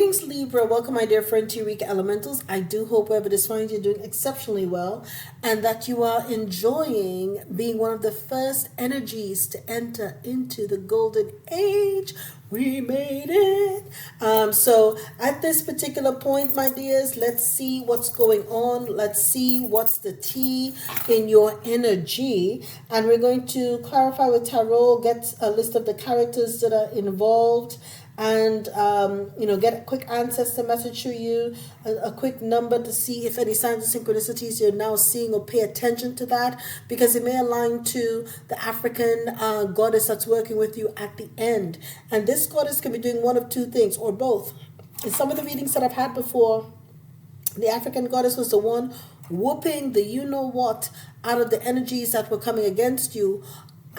Greetings, Libra. Welcome, my dear friend, to Eureka Elementals. I do hope wherever this finds you're doing exceptionally well and that you are enjoying being one of the first energies to enter into the golden age. We made it. So at this particular point, my dears, let's see what's going on. Let's see what's the tea in your energy. And we're going to clarify with Tarot, get a list of the characters that are involved, and get a quick ancestor message to you, a quick number to see if any signs of synchronicities you're now seeing, or pay attention to that, because it may align to the African goddess that's working with you at the end. And this goddess can be doing one of two things, or both. In some of the readings that I've had before, the African goddess was the one whooping the you-know-what out of the energies that were coming against you,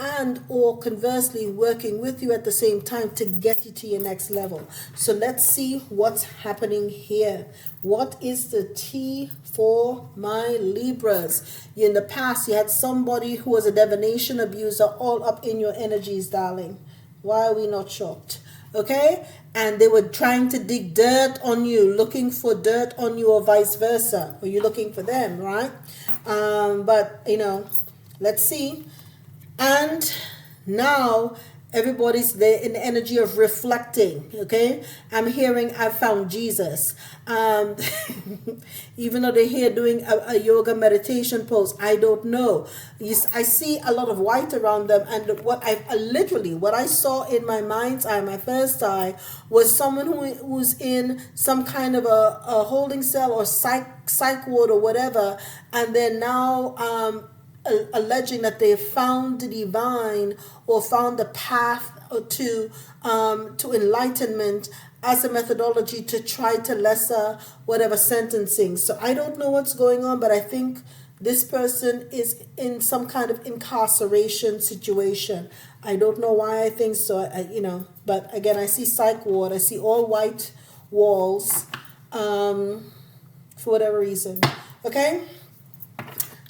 and or conversely working with you at the same time to get you to your next level. So let's see what's happening here. What is the tea for my Libras? In the past, you had somebody who was a divination abuser all up in your energies, darling. Why are we not shocked? Okay? And they were trying to dig dirt on you, looking for dirt on you, or vice versa. Or you're looking for them, right? But let's see. And now everybody's there in the energy of reflecting, okay? I'm hearing I found Jesus. Even though they're here doing a yoga meditation pose, I don't know. I see a lot of white around them, and what I saw in my mind's eye, my first eye, was someone who's in some kind of a holding cell or psych ward or whatever, and they're now alleging that they found the divine or found the path to enlightenment as a methodology to try to lesser whatever sentencing. So I don't know what's going on, but I think this person is in some kind of incarceration situation. I don't know why I think so, but again, I see psych ward, I see all white walls, for whatever reason. Okay?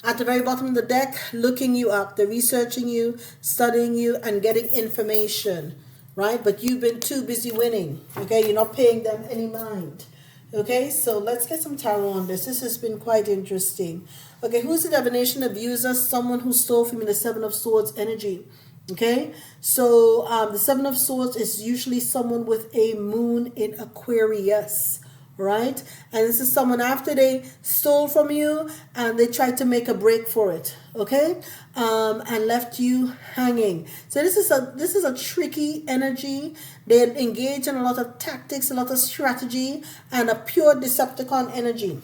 At the very bottom of the deck, looking you up. They're researching you, studying you, and getting information, right? But you've been too busy winning, okay? You're not paying them any mind, okay? So let's get some tarot on this. This has been quite interesting. Okay, who's the divination abuser? Someone who stole from you the Seven of Swords energy, okay? So the Seven of Swords is usually someone with a moon in Aquarius, right? And this is someone after they stole from you and they tried to make a break for it, okay? And left you hanging. So this is a tricky energy. They engage in a lot of tactics, a lot of strategy, and a pure Decepticon energy,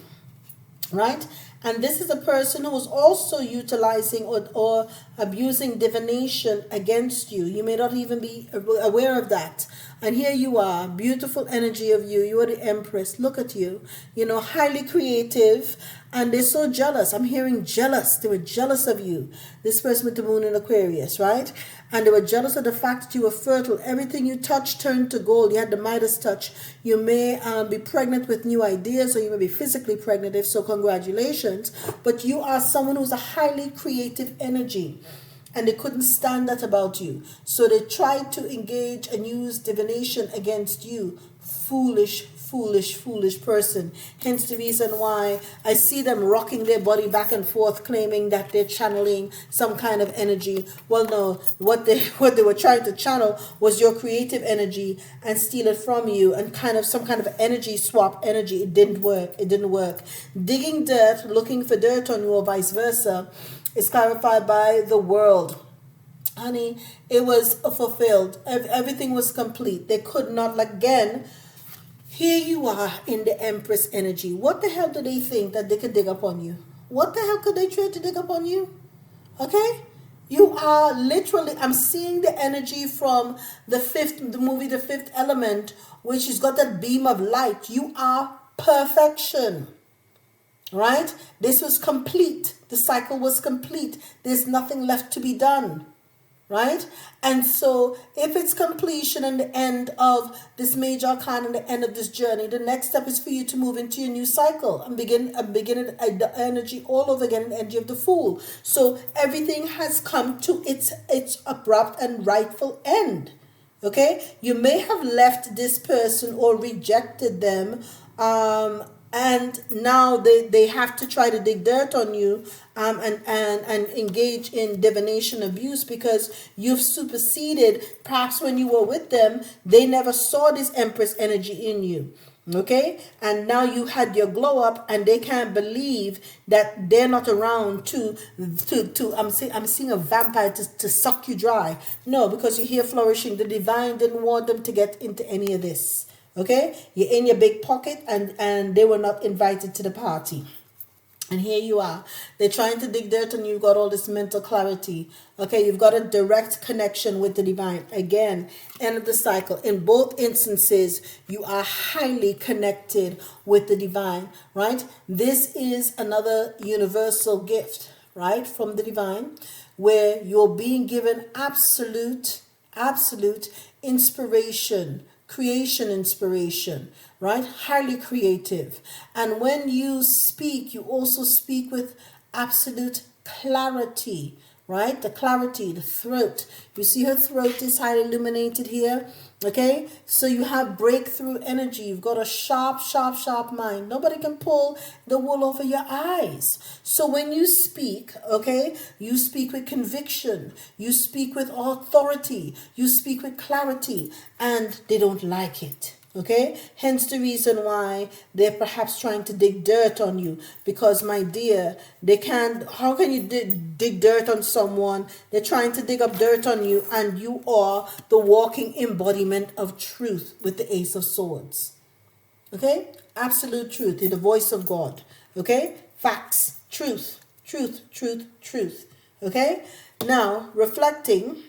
right? And this is a person who is also utilizing or abusing divination against you. You may not even be aware of that. And here you are, beautiful energy of you. You are the Empress. Look at you. Highly creative. And they're so jealous. I'm hearing jealous. They were jealous of you. This person with the moon in Aquarius, right? And they were jealous of the fact that you were fertile. Everything you touched turned to gold. You had the Midas touch. You may be pregnant with new ideas, or you may be physically pregnant. If so, congratulations. But you are someone who's a highly creative energy. And they couldn't stand that about you. So they tried to engage and use divination against you. Foolish person. Hence the reason why I see them rocking their body back and forth, claiming that they're channeling some kind of energy. Well, no, what they were trying to channel was your creative energy and steal it from you, and some kind of energy swap energy. It didn't work. Digging dirt, looking for dirt on you, or vice versa, is clarified by the world. Honey, it was fulfilled. Everything was complete. They could not, again. Here you are in the Empress energy. What the hell do they think that they could dig up on you? What the hell could they try to dig up on you? Okay? You are literally, I'm seeing the energy from the movie The Fifth Element, which has got that beam of light. You are perfection. Right? This was complete. The cycle was complete. There's nothing left to be done. Right? And so if it's completion and the end of this major arcana and the end of this journey, the next step is for you to move into your new cycle and begin the energy all over again, the energy of the Fool. So everything has come to its abrupt and rightful end. Okay, you may have left this person or rejected them, and now they have to try to dig dirt on you, and engage in divination abuse because you've superseded. Perhaps when you were with them, they never saw this Empress energy in you. Okay, and now you had your glow up and they can't believe that they're not around to I'm seeing a vampire to suck you dry. No, because you're here flourishing. The divine didn't want them to get into any of this. Okay, you're in your big pocket, and they were not invited to the party. And here you are. They're trying to dig dirt and you've got all this mental clarity. Okay, you've got a direct connection with the divine. Again, end of the cycle. In both instances, you are highly connected with the divine, right? This is another universal gift, right, from the divine, where you're being given absolute inspiration, creation inspiration, right? Highly creative. And when you speak, you also speak with absolute clarity, right? The clarity, the throat. You see her throat is highly illuminated here. Okay, so you have breakthrough energy. You've got a sharp mind. Nobody can pull the wool over your eyes. So when you speak, okay, you speak with conviction, you speak with authority, you speak with clarity, and they don't like it. Okay, hence the reason why they're perhaps trying to dig dirt on you, because my dear, they can't. How can you dig dirt on someone? They're trying to dig up dirt on you, and you are the walking embodiment of truth with the Ace of Swords. Okay, absolute truth in the voice of God. Okay, facts, truth. Okay, now reflecting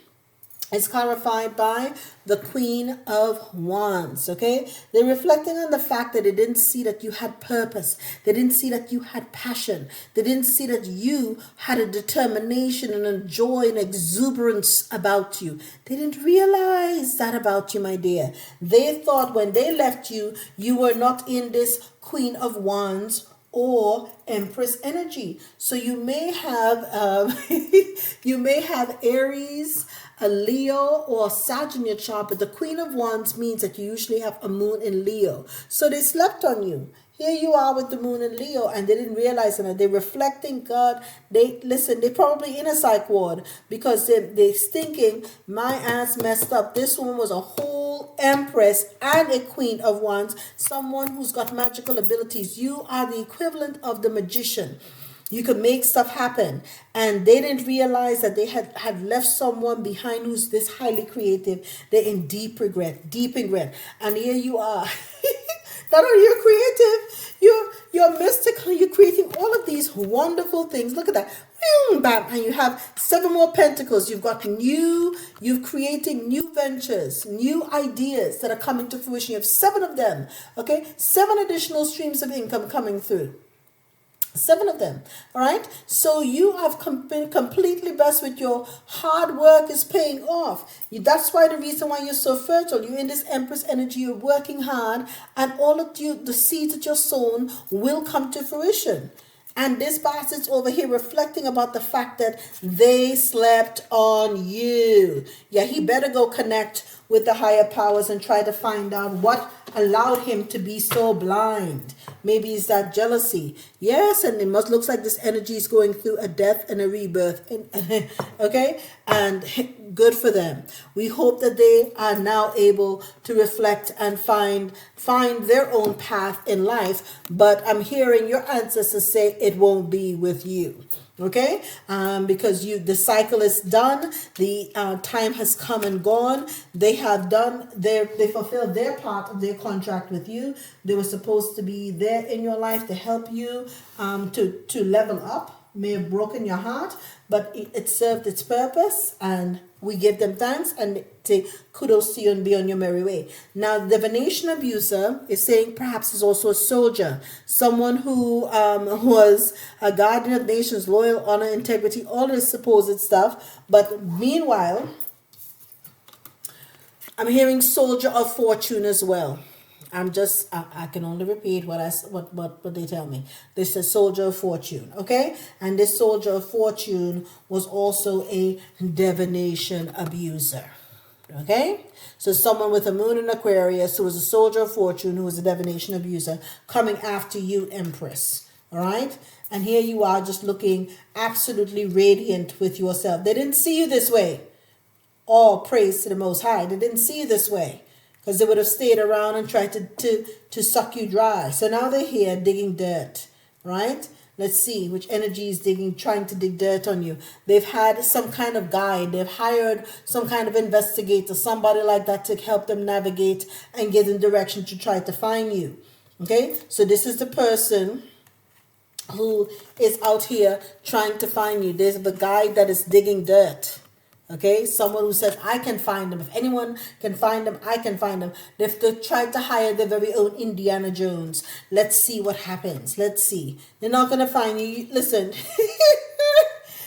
is clarified by the Queen of Wands. Okay, they're reflecting on the fact that they didn't see that you had purpose, they didn't see that you had passion, they didn't see that you had a determination and a joy and exuberance about you. They didn't realize that about you, my dear. They thought when they left you, you were not in this Queen of Wands or Empress energy. So you may have you may have Aries, a Leo, or a Sag in your chart, but the Queen of Wands means that you usually have a moon in Leo. So they slept on you. Here you are with the moon in Leo, and they didn't realize it. They're reflecting God. They're probably in a psych ward because they're thinking, my ass messed up. This woman was a whole Empress and a Queen of Wands, someone who's got magical abilities. You are the equivalent of the magician. You could make stuff happen. And they didn't realize that they had left someone behind who's this highly creative. They're in deep regret. And here you are. Not only you're creative, you're mystical, you're creating all of these wonderful things. Look at that. Bam, and you have 7 more pentacles. You've created new ventures, new ideas that are coming to fruition. You have 7 of them. Okay? 7 additional streams of income coming through. 7 of them. All right, so you have been completely blessed with your hard work is paying off. That's why the reason why you're so fertile. You're in this Empress energy. You're working hard, and all of you, the seeds that you're sown will come to fruition. And this passage over here reflecting about the fact that they slept on you. Yeah, he better go connect with the higher powers and try to find out what allowed him to be so blind. Maybe it's that jealousy. Yes, and it looks like this energy is going through a death and a rebirth. Okay, and good for them. We hope that they are now able to reflect and find their own path in life. But I'm hearing your ancestors say it won't be with you. Okay, because the cycle is done. The time has come and gone. They have they fulfilled their part of their contract with you. They were supposed to be there in your life to help you to level up. May have broken your heart, but it served its purpose, and we give them thanks and say kudos to you and be on your merry way. Now, the divination abuser is saying perhaps is also a soldier, someone who was a guardian of nations, loyal, honor, integrity, all this supposed stuff. But meanwhile, I'm hearing soldier of fortune as well. I can only repeat what they tell me. This is soldier of fortune, okay? And this soldier of fortune was also a divination abuser. Okay, so someone with a moon in Aquarius who is a soldier of fortune, who is a divination abuser, coming after you, Empress. All right, and here you are just looking absolutely radiant with yourself. They didn't see you this way. All praise to the Most High. They didn't see you this way, because they would have stayed around and tried to suck you dry. So now they're here digging dirt, right? Let's see which energy is trying to dig dirt on you. They've had some kind of guide. They've hired some kind of investigator, somebody like that, to help them navigate and get in direction to try to find you. Okay, so this is the person who is out here trying to find you. There's the guide that is digging dirt. Okay, someone who says, I can find them. If anyone can find them, I can find them. They've tried to hire their very own Indiana Jones. Let's see what happens. Let's see. They're not going to find you. Listen,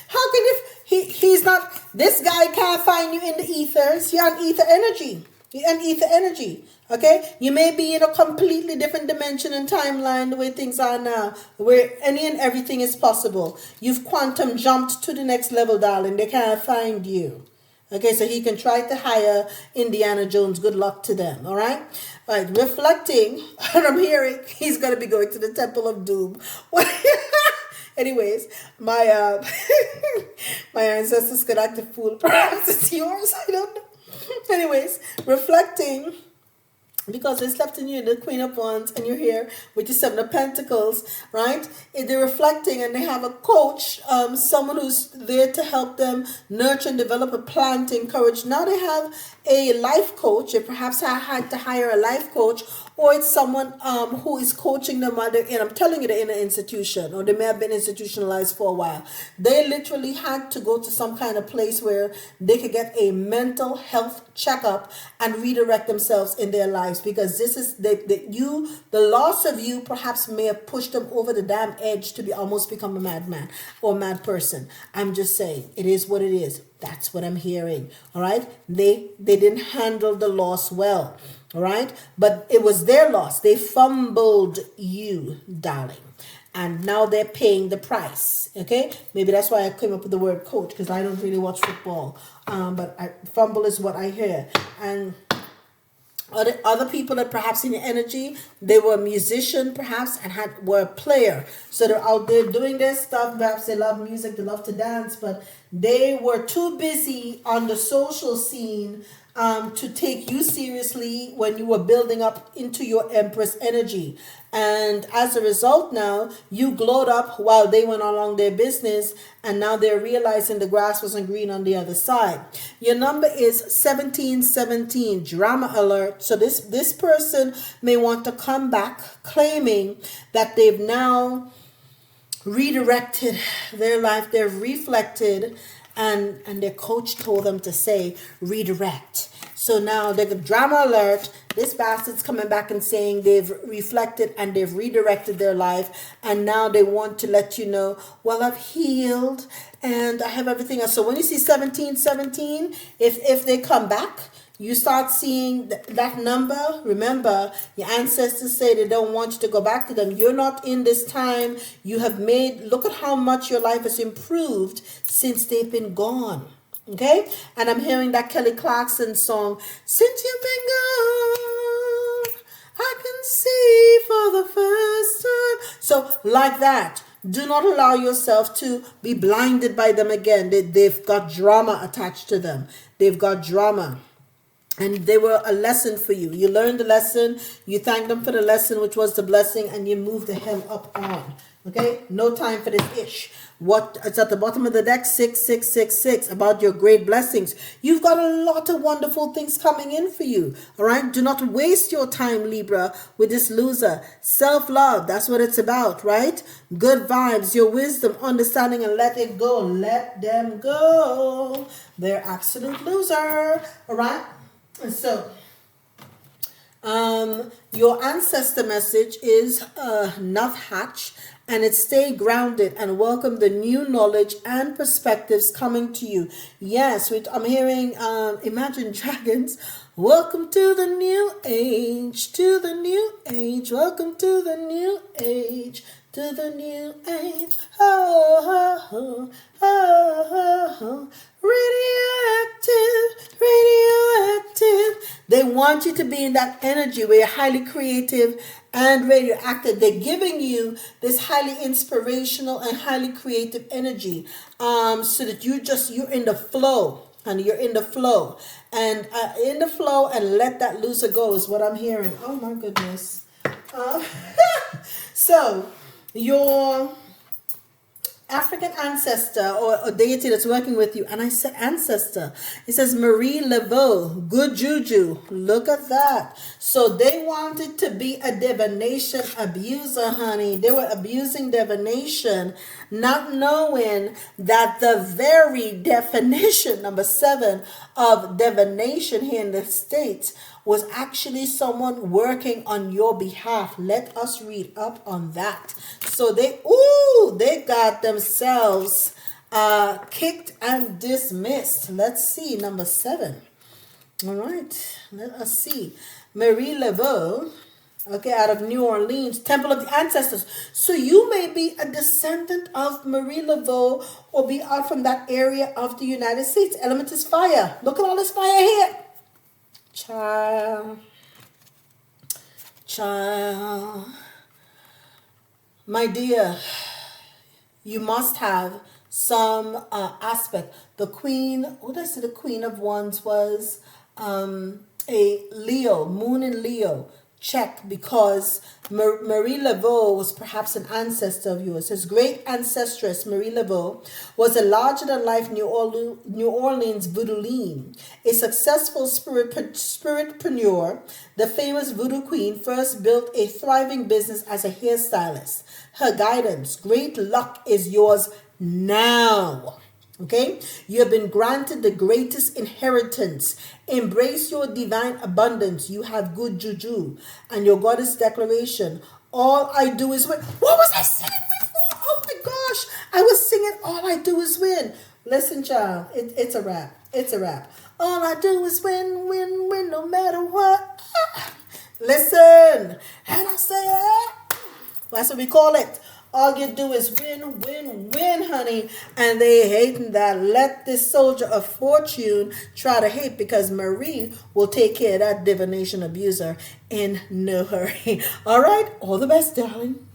how can he's not, this guy can't find you in the ethers. You're on ether energy. You're on ether energy. Okay, you may be in a completely different dimension and timeline the way things are now, where any and everything is possible. You've quantum jumped to the next level, darling. They can't find you. Okay, so he can try to hire Indiana Jones. Good luck to them. All right. All right. Reflecting, what I'm hearing, he's gonna be going to the Temple of Doom. Anyways, my my ancestors could act a fool. Perhaps it's yours. I don't know. Anyways, reflecting, because they slept in you, the Queen of Wands, and you're here with the Seven of Pentacles, right? They're reflecting, and they have a coach, someone who's there to help them nurture and develop a plan to encourage. Now they have a life coach. They perhaps had to hire a life coach, or it's someone who is coaching them while they're in. I'm telling you, they're in an institution, or they may have been institutionalized for a while. They literally had to go to some kind of place where they could get a mental health checkup and redirect themselves in their lives, because this is the loss of you perhaps may have pushed them over the damn edge to be almost become a madman or a mad person. I'm just saying, it is what it is. That's what I'm hearing. All right, they didn't handle the loss well. All right, but it was their loss. They fumbled you, darling, and now they're paying the price. Okay, maybe that's why I came up with the word coach, because I don't really watch football, but fumble is what I hear. And other people that perhaps in the energy, they were a musician perhaps and were a player, so they're out there doing their stuff. Perhaps they love music, they love to dance, but they were too busy on the social scene to take you seriously when you were building up into your Empress energy. And as a result, now you glowed up while they went along their business, and now they're realizing the grass wasn't green on the other side. Your number is 1717, drama alert. So this person may want to come back claiming that they've now redirected their life. They've reflected, and their coach told them to say redirect. So now they're drama alert. This bastard's coming back and saying they've reflected and they've redirected their life, and now they want to let you know, well, I've healed and I have everything else. So when you see 1717, if they come back, you start seeing that number. Remember, your ancestors say they don't want you to go back to them. You're not in this time. You have made, look at how much your life has improved since they've been gone. Okay? And I'm hearing that Kelly Clarkson song, since you've been gone, I can see for the first time. So like that. Do not allow yourself to be blinded by them again. They've got drama attached to them. They've got drama. And they were a lesson for you. You learned the lesson. You thanked them for the lesson, which was the blessing, and you moved the hell up on. Okay? No time for this ish. What it's at the bottom of the deck, 6666, about your great blessings. You've got a lot of wonderful things coming in for you. All right? Do not waste your time, Libra, with this loser. Self-love, that's what it's about, right? Good vibes, your wisdom, understanding, and let it go. Let them go. They're absolute loser. All right? And so, your ancestor message is Nuthatch, and it's stay grounded and welcome the new knowledge and perspectives coming to you. Yes, I'm hearing Imagine Dragons. Welcome to the new age, welcome to the new age, to the new age. Oh, oh, oh, oh. Radioactive. They want you to be in that energy where you're highly creative and radioactive. They're giving you this highly inspirational and highly creative energy, so that you're in the flow, honey. You're in the flow, and in the flow, and let that loser go is what I'm hearing. Oh my goodness. Uh, so your African ancestor or deity that's working with you, and I said ancestor. It says Marie Laveau, good juju. Look at that. So they wanted to be a divination abuser, honey. They were abusing divination, not knowing that the very definition, number 7, of divination here in the States was actually someone working on your behalf. Let us read up on that. So they got themselves kicked and dismissed. Let's see, number 7. All right, let us see. Marie Laveau, okay, out of New Orleans, Temple of the Ancestors. So you may be a descendant of Marie Laveau or be out from that area of the United States. Element is fire. Look at all this fire here. Child, my dear, you must have some aspect. The queen, what did I say? The queen of wands was a Leo, moon in Leo. Check, because Marie Laveau was perhaps an ancestor of yours. His great ancestress, Marie Laveau, was a larger-than-life New Orleans voodooline. A successful spiritpreneur, the famous voodoo queen first built a thriving business as a hairstylist. Her guidance, great luck is yours now. Okay, you have been granted the greatest inheritance. Embrace your divine abundance. You have good juju. And your goddess declaration, all I do is win. What was I singing before? Oh my gosh, I was singing all I do is win. Listen, child, it's a rap. It's a rap. All I do is win, win, win, no matter what. Listen, and I say, that's what we call it. All you do is win, win, win, honey. And they hating that. Let this soldier of fortune try to hate, because Marie will take care of that divination abuser in no hurry. All right? All the best, darling.